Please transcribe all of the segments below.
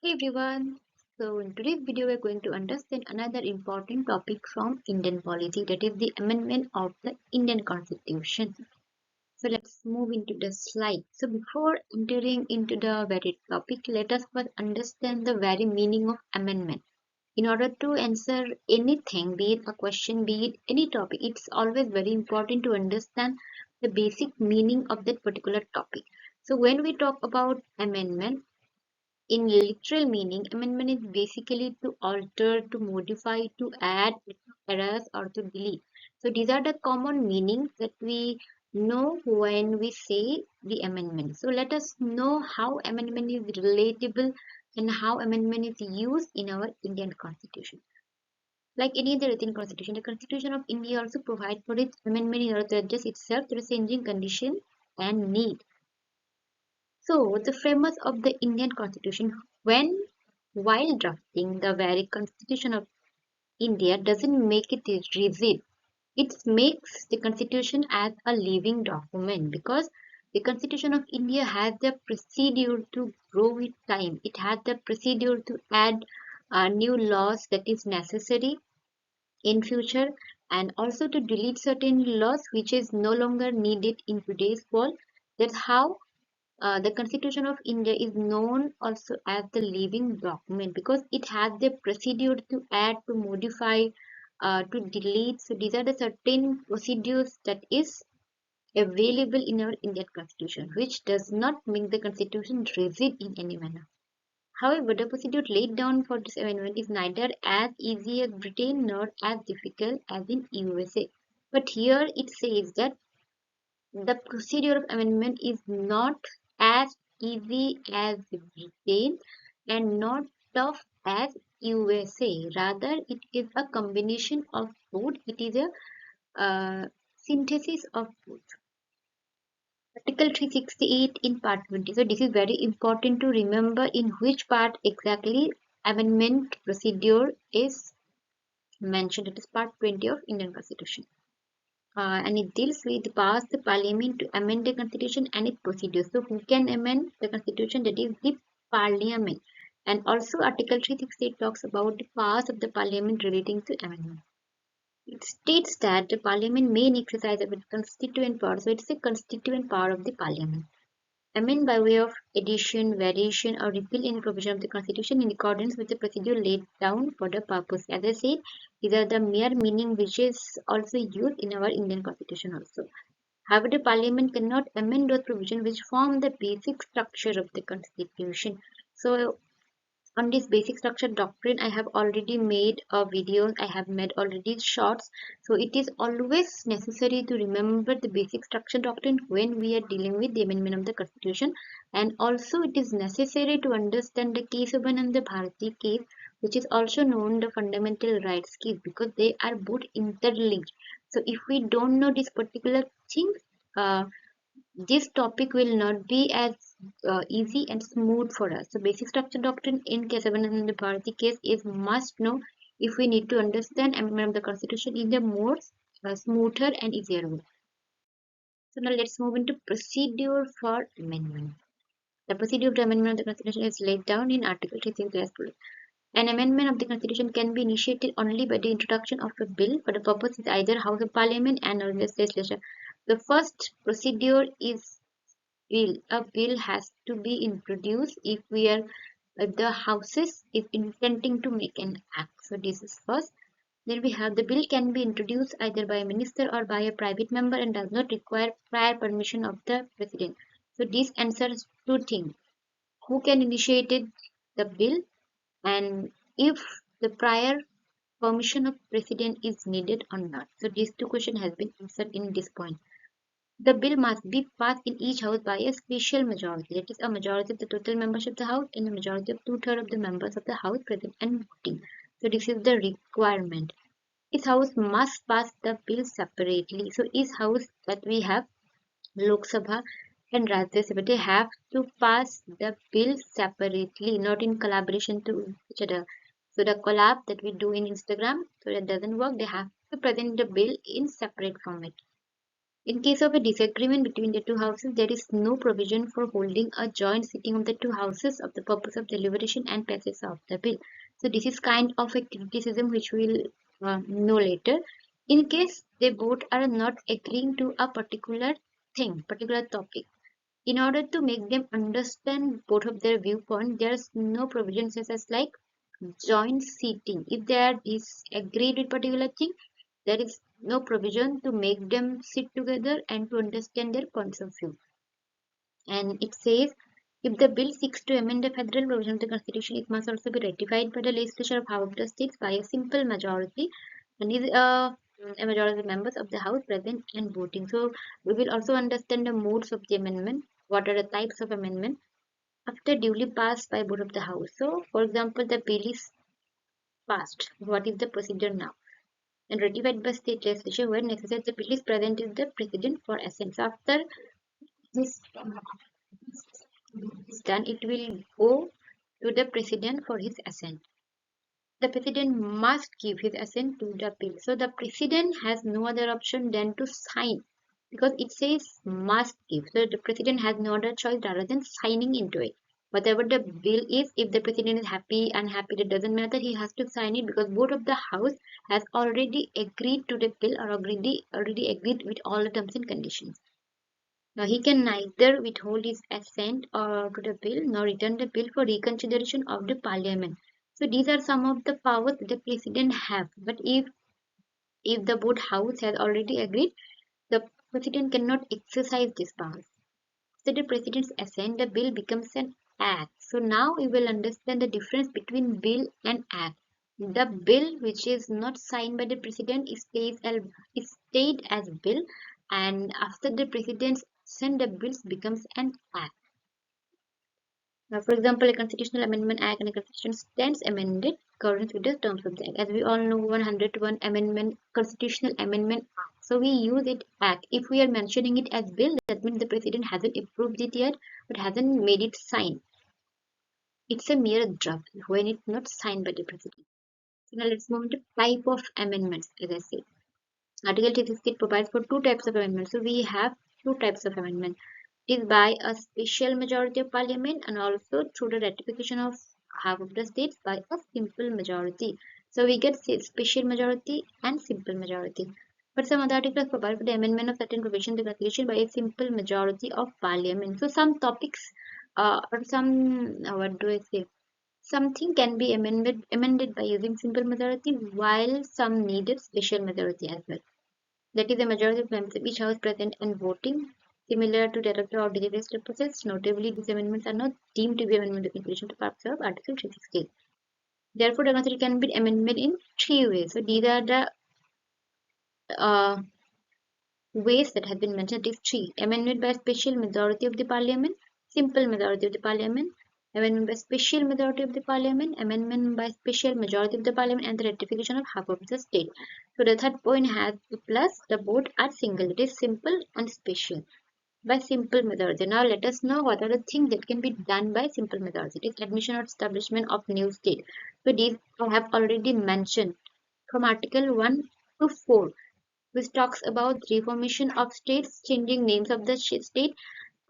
Hey everyone, so in today's video we're going to understand another important topic from Indian polity, that is the amendment of the Indian Constitution. So let's move into the slide. So before entering into the very topic, let us first understand the very meaning of amendment. In order to answer anything, be it a question, be it any topic, it's always very important to understand the basic meaning of that particular topic. So when we talk about amendment, in literal meaning, amendment is basically to alter, to modify, to add, erase, or to delete. So these are the common meanings that we know when we say the amendment. So let us know how amendment is relatable and how amendment is used in our Indian Constitution. Like any other written constitution, the Constitution of India also provides for its amendment in order to adjust itself to the changing condition and need. So, the framers of the Indian Constitution, when while drafting the very Constitution of India, doesn't make it rigid. It makes the Constitution as a living document because the Constitution of India has the procedure to grow with time. It has the procedure to add new laws that is necessary in future, and also to delete certain laws which is no longer needed in today's world. That's how the Constitution of India is known also as the living document because it has the procedure to add, to modify, to delete. So these are the certain procedures that is available in our Indian Constitution, which does not make the Constitution rigid in any manner. However, the procedure laid down for this amendment is neither as easy as Britain nor as difficult as in USA. But here it says that the procedure of amendment is not as easy as Britain and not tough as USA. Rather, it is a combination of both. It is a synthesis of both. Article 368 in part 20. So this is very important to remember in which part exactly amendment procedure is mentioned. It is part 20 of Indian Constitution. And it deals with the powers of the parliament to amend the constitution and its procedures. So who can amend the constitution? That is the parliament. And also Article 368 talks about the powers of the parliament relating to amendment. It states that the parliament may exercise a constituent power. So it's a constituent power of the parliament. Amend by way of addition, variation, or repeal any provision of the Constitution in accordance with the procedure laid down for the purpose. As I said, these are the mere meaning which is also used in our Indian Constitution also. However, the Parliament cannot amend those provisions which form the basic structure of the Constitution. So, on this basic structure doctrine, I have already made a video, I have made already shorts. So it is always necessary to remember the basic structure doctrine when we are dealing with the amendment of the Constitution. And also it is necessary to understand the Kesavananda Bharati case, which is also known the fundamental rights case, because they are both interlinked. So if we don't know this particular thing, this topic will not be as easy and smooth for us. So basic structure doctrine in Kesavananda and the Bharati case is must know if we need to understand amendment of the Constitution in the more smoother and easier way. So now let's move into procedure for amendment. The procedure of the amendment of the Constitution is laid down in Article 3 An amendment of the Constitution can be initiated only by the introduction of a bill for the purpose of either House of Parliament and or legislature. The first procedure is bill. A bill has to be introduced if the houses is intending to make an act. So this is first. Then we have the bill can be introduced either by a minister or by a private member and does not require prior permission of the president. So this answers two things: who can initiate the bill, and if the prior permission of president is needed or not. So these two questions has been answered in this point. The bill must be passed in each house by a special majority, that is, a majority of the total membership of the house and a majority of two-thirds of the members of the house present and voting. So this is the requirement. Each house must pass the bill separately. So each house that we have, Lok Sabha and Rajya Sabha, they have to pass the bill separately, not in collaboration to each other. So the collab that we do in Instagram, so that doesn't work. They have to present the bill in separate format. In case of a disagreement between the two houses, there is no provision for holding a joint sitting of the two houses of the purpose of deliberation and passage of the bill. So this is kind of a criticism which we will know later. In case they both are not agreeing to a particular thing, particular topic, in order to make them understand both of their viewpoint, there's no provision such as like joint seating. If they are disagreed with particular thing, there is no provision to make them sit together and to understand their points of view. And it says, if the bill seeks to amend the federal provision of the Constitution, it must also be ratified by the legislature of half of the states by a simple majority, and is a majority of the members of the House present and voting. So we will also understand the modes of the amendment. What are the types of amendment after duly passed by both of the House? So, for example, the bill is passed. What is the procedure now? And ratified by state legislature where necessary, the bill is presented to the president for assent. So after this is done, it will go to the president for his assent. The president must give his assent to the bill. So the president has no other option than to sign, because it says must give. So the president has no other choice rather than signing into it. Whatever the bill is, if the president is happy, unhappy, it doesn't matter. He has to sign it because both of the house has already agreed to the bill or already agreed with all the terms and conditions. Now he can neither withhold his assent or to the bill nor return the bill for reconsideration of the parliament. So these are some of the powers the president have. But if the both house has already agreed, the president cannot exercise this power. So the president's assent, the bill becomes an act. So now we will understand the difference between bill and act. The bill which is not signed by the president is stayed as bill, and after the president's assent, the bill becomes an act. Now, for example, a constitutional amendment act and a constitution stands amended according with the terms of the act. As we all know, 101 amendment, constitutional amendment act. So we use it act. If we are mentioning it as bill, that means the president hasn't approved it yet, but hasn't made it sign. It's a mere draft when it's not signed by the president. So now let's move into type of amendments, as I said. Article 368 provides for two types of amendments. So we have two types of amendment. It is by a special majority of parliament and also through the ratification of half of the states by a simple majority. So we get special majority and simple majority. But some other articles provide for the amendment of certain provisions of the Constitution by a simple majority of parliament. So some topics or some what do I say? Something can be amended by using simple majority, while some needed special majority as well. That is, a majority of members of each house present and voting. Similar to director or deliberative process, notably these amendments are not deemed to be amendment of Constitution to purpose of Article 360. Therefore, the Constitution can be amended in three ways. So these are the uh, ways that have been mentioned. It is three: amendment by special majority of the Parliament, simple majority of the Parliament, amendment by special majority of the Parliament, amendment by special majority of the Parliament, and the ratification of half of the state. So the third point has the plus. The both are single. It is simple and special. By simple majority. Now let us know what are the things that can be done by simple majority. It is admission or establishment of new state. So these I have already mentioned from Article 1 to 4, which talks about reformation of states, changing names of the state,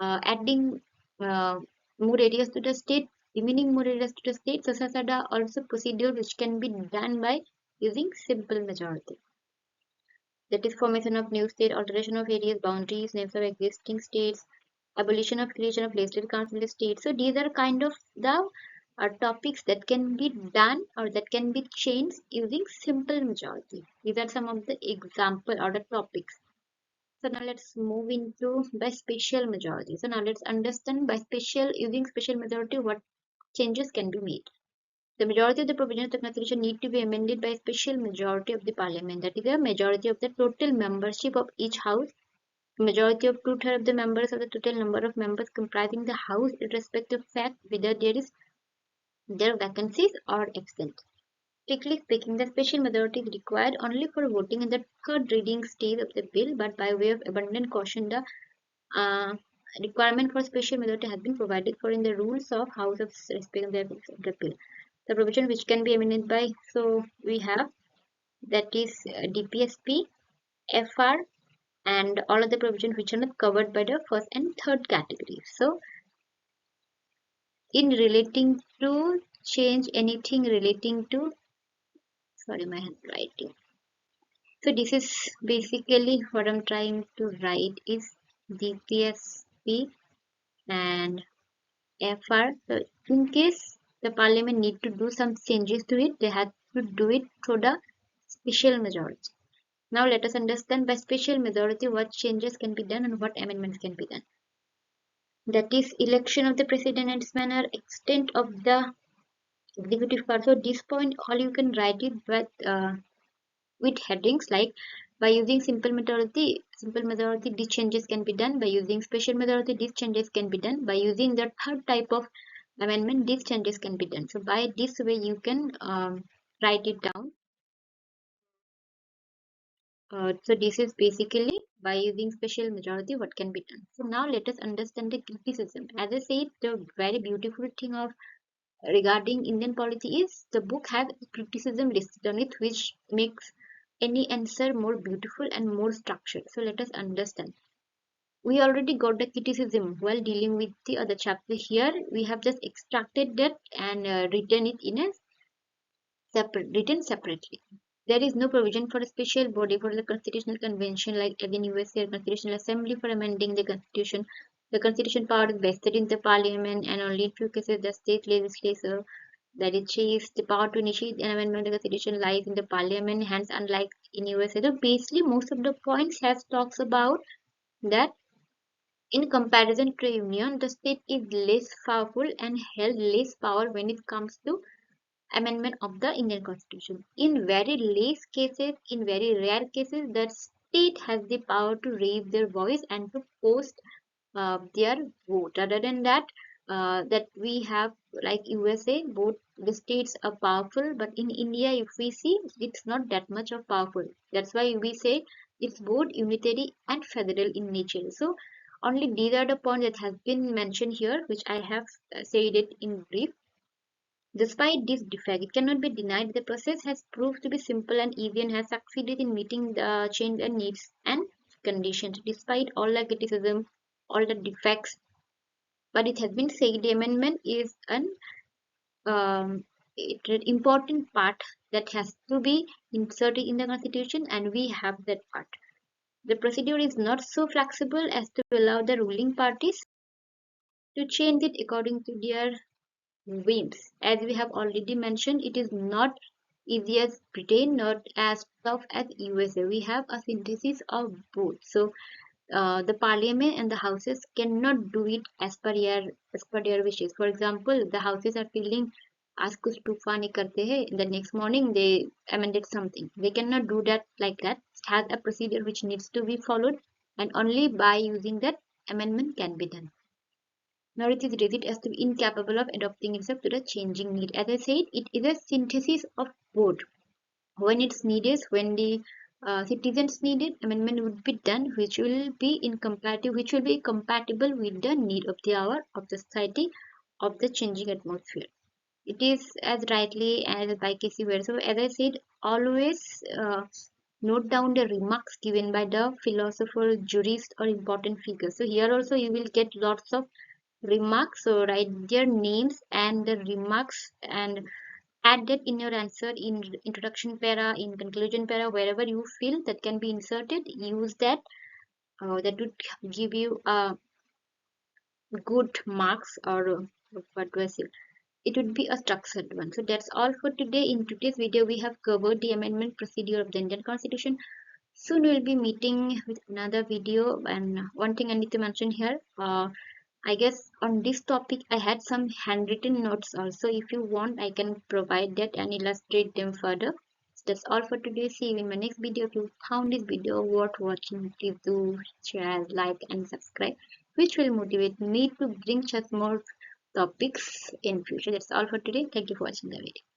adding uh, more areas to the state, remaining more areas to the state. So such are also procedure which can be done by using simple majority. That is formation of new state, alteration of areas, boundaries, names of existing states, abolition of creation of legislative council states. So these are kind of the topics that can be done or that can be changed using simple majority. These are some of the example or the topics. So now let's move into by special majority. So now let's understand by using special majority what changes can be made. The majority of the provisions of the Constitution need to be amended by a special majority of the Parliament. That is, a majority of the total membership of each House, a majority of two-thirds of the members of the total number of members comprising the House, irrespective of fact whether there are vacancies or absent. Strictly speaking, the special majority is required only for voting in the third reading stage of the bill, but by way of abundant caution, the uh, requirement for special majority has been provided for in the rules of House of respect of the bill. The provision which can be amended by, so we have that is DPSP, FR, and all of the provisions which are not covered by the first and third category. So in relating to change anything relating to, sorry, my handwriting. So this is basically what I'm trying to write is DPSP and FR. So in case the parliament need to do some changes to it, they have to do it through the special majority. Now let us understand by special majority what changes can be done and what amendments can be done. That is election of the president and its manner, extent of the executive power. So this point all you can write it with headings like by using simple majority these changes can be done, by using special majority these changes can be done, by using the third type of amendment these changes can be done. So by this way you can write it down. So this is basically by using special majority what can be done. So now let us understand the criticism. As I said, the very beautiful thing of regarding Indian polity is the book has criticism listed on it, which makes any answer more beautiful and more structured. So let us understand. We already got the criticism while dealing with the other chapter. Here we have just extracted that and written it in a written separately. There is no provision for a special body for the constitutional convention like as in USA Constitutional Assembly for amending the constitution. The constitution power is vested in the parliament and only in few cases the state legislature, that it says the power to initiate an amendment of the constitution lies in the parliament, hence unlike in USA. So basically most of the points has talks about that in comparison to union, the state is less powerful and held less power when it comes to amendment of the Indian Constitution. In very less cases, in very rare cases, the state has the power to raise their voice and to post their vote. Other than that, that we have like USA, both the states are powerful, but in India, if we see, it's not that much of powerful. That's why we say it's both unitary and federal in nature. So only these are the points that has been mentioned here, which I have said it in brief. Despite this defect, it cannot be denied the process has proved to be simple and easy and has succeeded in meeting the changed needs and conditions. Despite all the criticism, all the defects, but it has been said the amendment is an important part that has to be inserted in the constitution, and we have that part. The procedure is not so flexible as to allow the ruling parties to change it according to their whims. As we have already mentioned, it is not easy as Britain, not as tough as USA. We have a synthesis of both. So the parliament and the houses cannot do it as per their wishes. For example, the houses are feeling आज कुछ तूफान ही करते हैं, the next morning they amended something. They cannot do that like that. It has a procedure which needs to be followed, and only by using that amendment can be done. Now it is rated as to be incapable of adapting itself to the changing need. As I said, it is a synthesis of both. When it's needed, when the citizens need it, amendment would be done, which will be compatible with the need of the hour of the society of the changing atmosphere. It is as rightly as by Casey where. So as I said, always note down the remarks given by the philosopher, jurist, or important figures. So here also you will get lots of remarks. So write their names and the remarks and add that in your answer in introduction para, in conclusion para, wherever you feel that can be inserted. Use that. That would give you good marks, or what do I say? It would be a structured one. So that's all for today. In today's video, we have covered the amendment procedure of the Indian Constitution. Soon we'll be meeting with another video. And one thing I need to mention here, I guess on this topic, I had some handwritten notes also. If you want, I can provide that and illustrate them further. So that's all for today. See you in my next video. If you found this video worth watching, please do share, like, and subscribe, which will motivate me to bring such more topics in future. That's all for today. Thank you for watching the video.